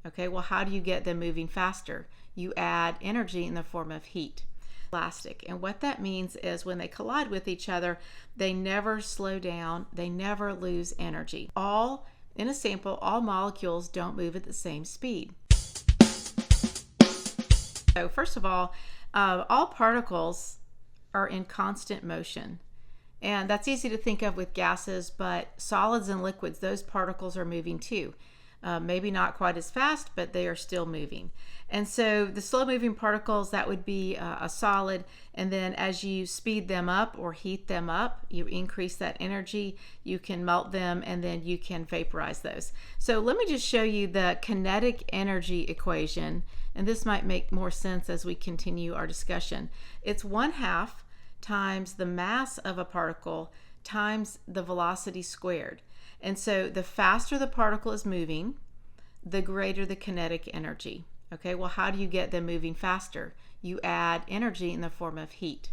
Okay, well, how do you get them moving faster? You add energy in the form of heat. Elastic, and what that means is when they collide with each other, they never slow down, they never lose energy. In a sample, all molecules don't move at the same speed. So first of all particles are in constant motion. And that's easy to think of with gases, but solids and liquids, those particles are moving too. Maybe not quite as fast, but they are still moving. And so the slow moving particles, that would be a solid. And then as you speed them up or heat them up, you increase that energy, you can melt them, and then you can vaporize those. So let me just show you the kinetic energy equation. And this might make more sense as we continue our discussion. It's 1/2 times the mass of a particle times the velocity squared. And so the faster the particle is moving, the greater the kinetic energy. Okay, well, how do you get them moving faster? You add energy in the form of heat.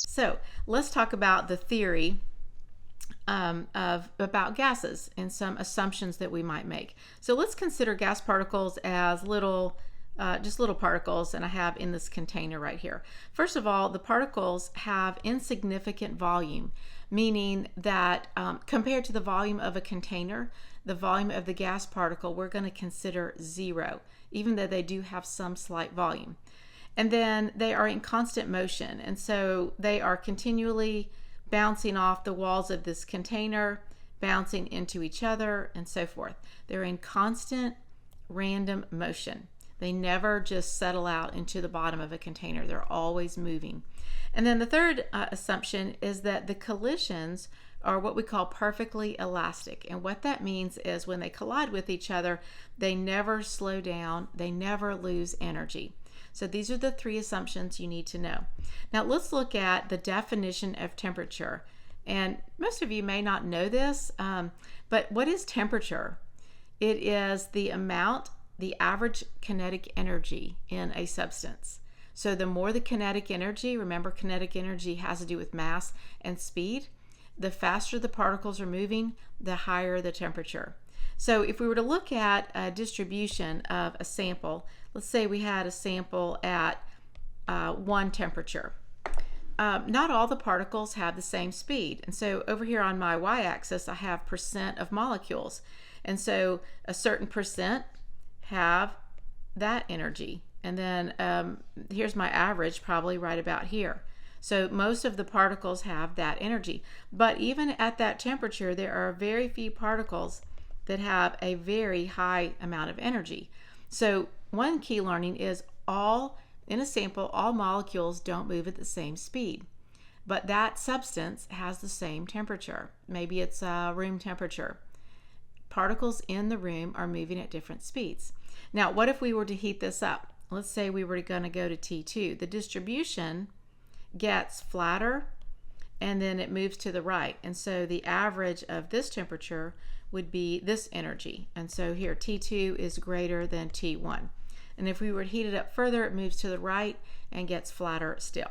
So let's talk about the theory about gases and some assumptions that we might make. So let's consider gas particles as just little particles, and I have in this container right here. First of all, the particles have insignificant volume, meaning that compared to the volume of a container, the volume of the gas particle we're going to consider 0, even though they do have some slight volume. And then they are in constant motion, and so they are continually bouncing off the walls of this container, bouncing into each other, and so forth. They're in constant random motion. They never just settle out into the bottom of a container. They're always moving. And then the third assumption is that the collisions are what we call perfectly elastic. And what that means is when they collide with each other, they never slow down, they never lose energy. So these are the 3 assumptions you need to know. Now let's look at the definition of temperature. And most of you may not know this, but what is temperature? It is the average kinetic energy in a substance. So the more the kinetic energy, remember kinetic energy has to do with mass and speed, the faster the particles are moving, the higher the temperature. So if we were to look at a distribution of a sample, let's say we had a sample at 1 temperature. Not all the particles have the same speed. And so over here on my y-axis, I have percent of molecules. And so a certain percent have that energy. And then here's my average, probably right about here. So most of the particles have that energy. But even at that temperature, there are very few particles that have a very high amount of energy. So one key learning is in a sample, all molecules don't move at the same speed. But that substance has the same temperature. Maybe it's room temperature. Particles in the room are moving at different speeds. Now, what if we were to heat this up? Let's say we were going to go to T2. The distribution gets flatter and then it moves to the right. And so the average of this temperature would be this energy. And so here T2 is greater than T1. And if we were to heat it up further, it moves to the right and gets flatter still.